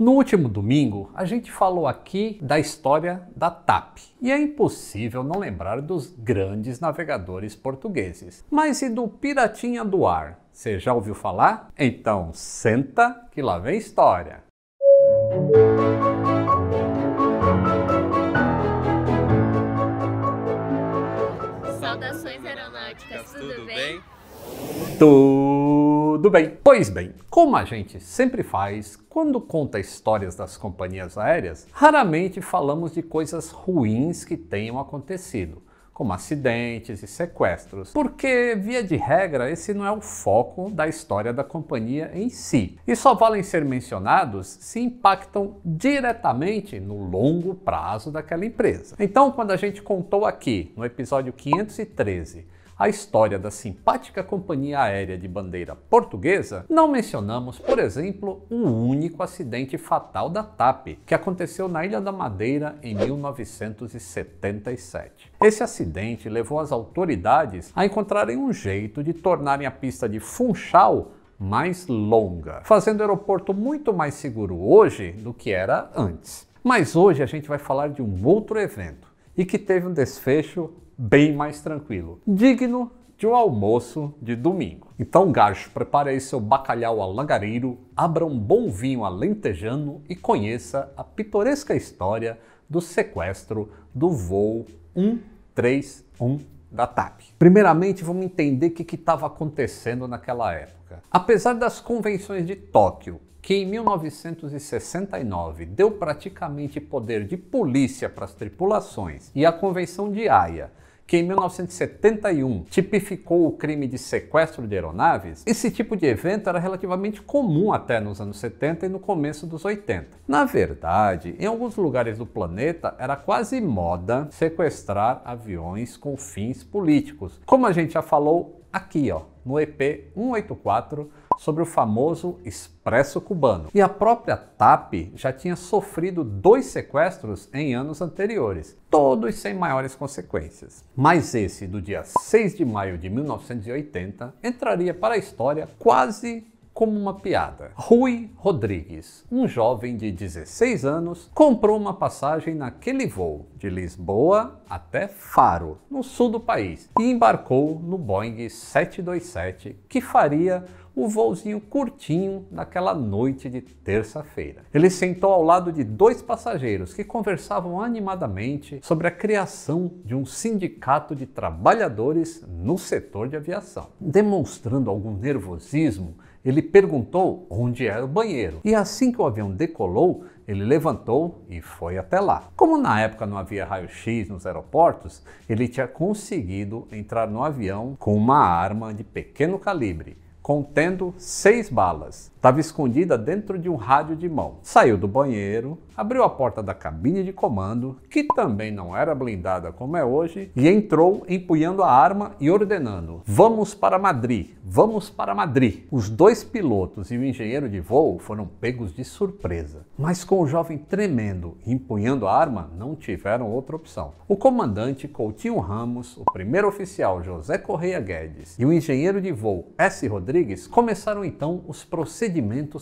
No último domingo, a gente falou aqui da história da TAP. E é impossível não lembrar dos grandes navegadores portugueses. Mas e do Piratinha do Ar? Você já ouviu falar? Então senta que lá vem história. Saudações aeronáuticas, tudo bem? Tudo bem. Pois bem, como a gente sempre faz, quando conta histórias das companhias aéreas, raramente falamos de coisas ruins que tenham acontecido, como acidentes e sequestros, porque, via de regra, esse não é o foco da história da companhia em si, e só valem ser mencionados se impactam diretamente no longo prazo daquela empresa. Então, quando a gente contou aqui, no episódio 513, a história da simpática companhia aérea de bandeira portuguesa, não mencionamos, por exemplo, um único acidente fatal da TAP, que aconteceu na Ilha da Madeira em 1977. Esse acidente levou as autoridades a encontrarem um jeito de tornarem a pista de Funchal mais longa, fazendo o aeroporto muito mais seguro hoje do que era antes. Mas hoje a gente vai falar de um outro evento, e que teve um desfecho bem mais tranquilo, digno de um almoço de domingo. Então, gajo, prepare aí seu bacalhau alagareiro, abra um bom vinho alentejano e conheça a pitoresca história do sequestro do voo 131 da TAP. Primeiramente, vamos entender o que estava acontecendo naquela época. Apesar das convenções de Tóquio, que em 1969 deu praticamente poder de polícia para as tripulações, e a Convenção de Haia, que em 1971 tipificou o crime de sequestro de aeronaves, esse tipo de evento era relativamente comum até nos anos 70 e no começo dos 80. Na verdade, em alguns lugares do planeta era quase moda sequestrar aviões com fins políticos, como a gente já falou aqui, no EP 184, sobre o famoso Expresso Cubano. E a própria TAP já tinha sofrido 2 sequestros em anos anteriores, todos sem maiores consequências. Mas esse, do dia 6 de maio de 1980, entraria para a história quase como uma piada. Rui Rodrigues, um jovem de 16 anos, comprou uma passagem naquele voo de Lisboa até Faro, no sul do país, e embarcou no Boeing 727, que faria o voozinho curtinho naquela noite de terça-feira. Ele sentou ao lado de 2 passageiros que conversavam animadamente sobre a criação de um sindicato de trabalhadores no setor de aviação. Demonstrando algum nervosismo, ele perguntou onde era o banheiro, e assim que o avião decolou, ele levantou e foi até lá. Como na época não havia raio-x nos aeroportos, ele tinha conseguido entrar no avião com uma arma de pequeno calibre, contendo 6 balas. Estava escondida dentro de um rádio de mão. Saiu do banheiro, abriu a porta da cabine de comando, que também não era blindada como é hoje, e entrou empunhando a arma e ordenando: "Vamos para Madrid, vamos para Madrid." Os 2 pilotos e o engenheiro de voo foram pegos de surpresa, mas com o jovem tremendo e empunhando a arma, não tiveram outra opção. O comandante Coutinho Ramos, o primeiro oficial José Correia Guedes e o engenheiro de voo S. Rodrigues começaram então os procedimentos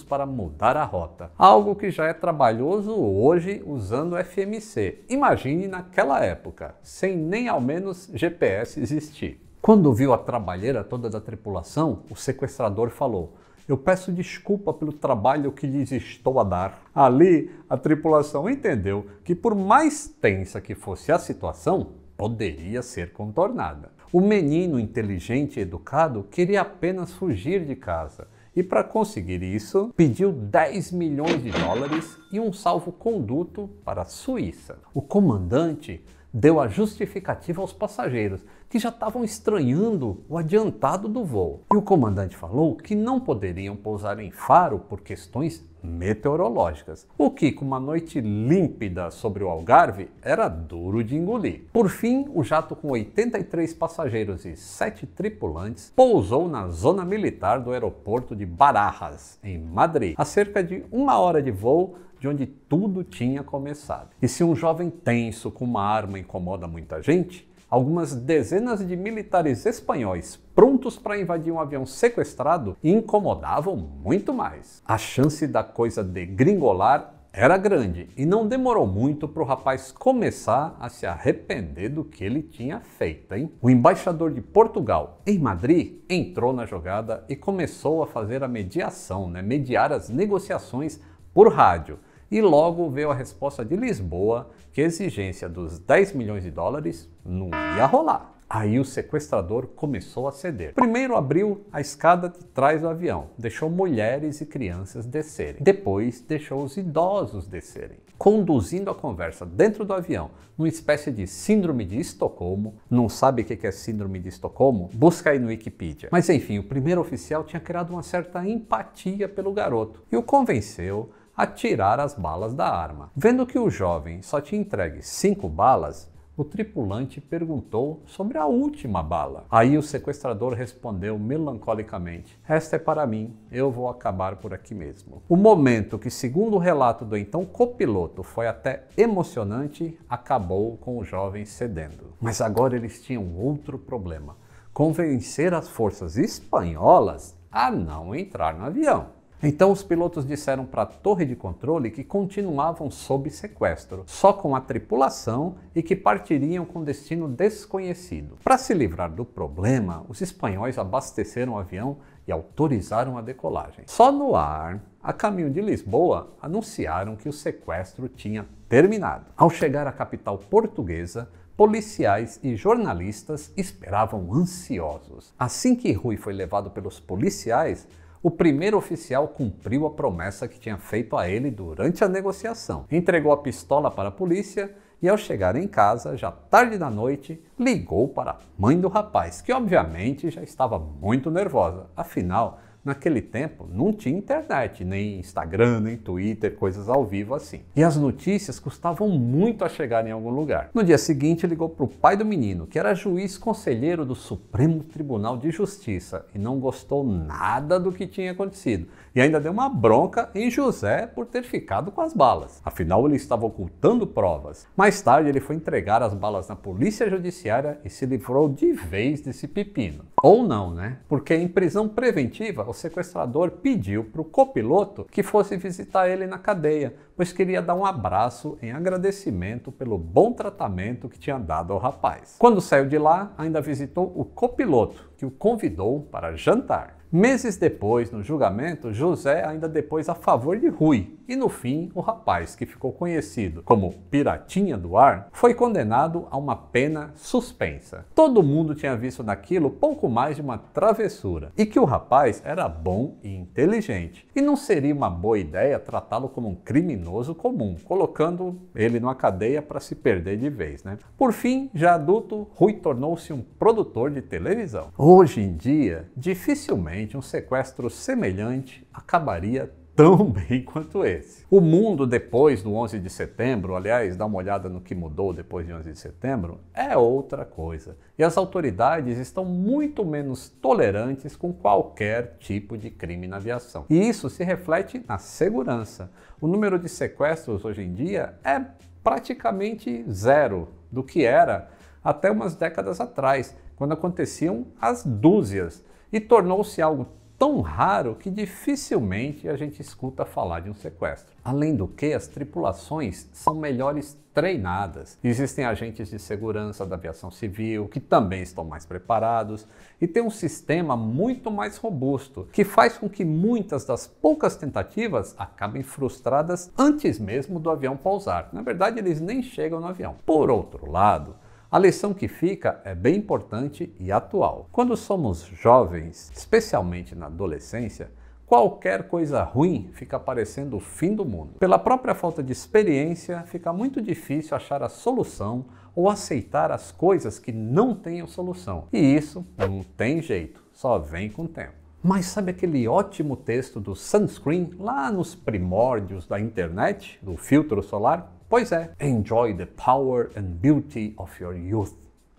para mudar a rota, algo que já é trabalhoso hoje usando FMC. Imagine naquela época, sem nem ao menos GPS existir. Quando viu a trabalheira toda da tripulação, o sequestrador falou: "Eu peço desculpa pelo trabalho que lhes estou a dar." Ali, a tripulação entendeu que, por mais tensa que fosse a situação, poderia ser contornada. O menino inteligente e educado queria apenas fugir de casa, e para conseguir isso, pediu 10 milhões de dólares e um salvo-conduto para a Suíça. O comandante deu a justificativa aos passageiros, que já estavam estranhando o adiantado do voo. E o comandante falou que não poderiam pousar em Faro por questões meteorológicas, o que, com uma noite límpida sobre o Algarve, era duro de engolir. Por fim, o jato com 83 passageiros e 7 tripulantes pousou na zona militar do aeroporto de Barajas, em Madrid, a cerca de 1 hora de voo de onde tudo tinha começado. E se um jovem tenso com uma arma incomoda muita gente, algumas dezenas de militares espanhóis prontos para invadir um avião sequestrado incomodavam muito mais. A chance da coisa degringolar era grande e não demorou muito para o rapaz começar a se arrepender do que ele tinha feito, hein? O embaixador de Portugal em Madrid entrou na jogada e começou a fazer a mediação, mediar as negociações por rádio. E logo veio a resposta de Lisboa que a exigência dos 10 milhões de dólares não ia rolar. Aí o sequestrador começou a ceder. Primeiro abriu a escada de trás do avião, deixou mulheres e crianças descerem. Depois deixou os idosos descerem, conduzindo a conversa dentro do avião, numa espécie de síndrome de Estocolmo. Não sabe o que é síndrome de Estocolmo? Busca aí no Wikipedia. Mas enfim, o primeiro oficial tinha criado uma certa empatia pelo garoto e o convenceu a tirar as balas da arma. Vendo que o jovem só tinha entregue 5 balas, o tripulante perguntou sobre a última bala. Aí o sequestrador respondeu melancolicamente: "Esta é para mim, eu vou acabar por aqui mesmo." O momento que, segundo o relato do então copiloto, foi até emocionante, acabou com o jovem cedendo. Mas agora eles tinham outro problema: convencer as forças espanholas a não entrar no avião. Então os pilotos disseram para a torre de controle que continuavam sob sequestro, só com a tripulação, e que partiriam com destino desconhecido. Para se livrar do problema, os espanhóis abasteceram o avião e autorizaram a decolagem. Só no ar, a caminho de Lisboa, anunciaram que o sequestro tinha terminado. Ao chegar à capital portuguesa, policiais e jornalistas esperavam ansiosos. Assim que Rui foi levado pelos policiais, o primeiro oficial cumpriu a promessa que tinha feito a ele durante a negociação. Entregou a pistola para a polícia e, ao chegar em casa, já tarde da noite, ligou para a mãe do rapaz, que obviamente já estava muito nervosa. Afinal, naquele tempo não tinha internet, nem Instagram, nem Twitter, coisas ao vivo assim. E as notícias custavam muito a chegar em algum lugar. No dia seguinte, ligou para o pai do menino, que era juiz conselheiro do Supremo Tribunal de Justiça, e não gostou nada do que tinha acontecido. E ainda deu uma bronca em José por ter ficado com as balas. Afinal, ele estava ocultando provas. Mais tarde, ele foi entregar as balas na polícia judiciária e se livrou de vez desse pepino. Ou não, né? Porque em prisão preventiva, o sequestrador pediu para o copiloto que fosse visitar ele na cadeia, pois queria dar um abraço em agradecimento pelo bom tratamento que tinha dado ao rapaz. Quando saiu de lá, ainda visitou o copiloto, que o convidou para jantar. Meses depois, no julgamento, José ainda depôs a favor de Rui, e no fim, o rapaz, que ficou conhecido como Piratinha do Ar, foi condenado a uma pena suspensa. Todo mundo tinha visto naquilo pouco mais de uma travessura, e que o rapaz era bom e inteligente, e não seria uma boa ideia tratá-lo como um criminoso comum, colocando ele numa cadeia para se perder de vez, né? Por fim, já adulto, Rui tornou-se um produtor de televisão. Hoje em dia, dificilmente um sequestro semelhante acabaria tão bem quanto esse. O mundo depois do 11 de setembro, aliás, dá uma olhada no que mudou depois de 11 de setembro, é outra coisa. E as autoridades estão muito menos tolerantes com qualquer tipo de crime na aviação. E isso se reflete na segurança. O número de sequestros hoje em dia é praticamente zero do que era até umas décadas atrás, quando aconteciam às dúzias. E tornou-se algo tão raro que dificilmente a gente escuta falar de um sequestro. Além do que, as tripulações são melhores treinadas. Existem agentes de segurança da aviação civil que também estão mais preparados e tem um sistema muito mais robusto, que faz com que muitas das poucas tentativas acabem frustradas antes mesmo do avião pousar. Na verdade, eles nem chegam no avião. Por outro lado, a lição que fica é bem importante e atual. Quando somos jovens, especialmente na adolescência, qualquer coisa ruim fica parecendo o fim do mundo. Pela própria falta de experiência, fica muito difícil achar a solução ou aceitar as coisas que não tenham solução. E isso não tem jeito, só vem com o tempo. Mas sabe aquele ótimo texto do Sunscreen, lá nos primórdios da internet, do filtro solar? Pois é, enjoy the power and beauty of your youth.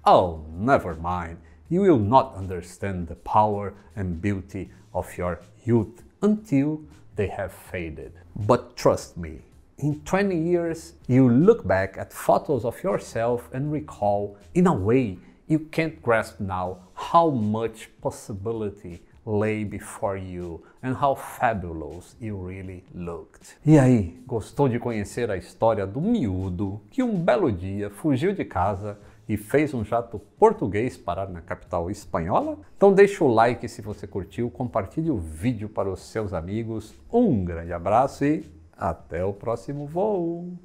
Oh, never mind, you will not understand the power and beauty of your youth until they have faded. But trust me, In 20 years, you look back at photos of yourself and recall, in a way you can't grasp now, how much possibility lay before you and how fabulous you really looked. E aí, gostou de conhecer a história do miúdo que um belo dia fugiu de casa e fez um jato português parar na capital espanhola? Então deixa o like se você curtiu, compartilhe o vídeo para os seus amigos. Um grande abraço e até o próximo voo!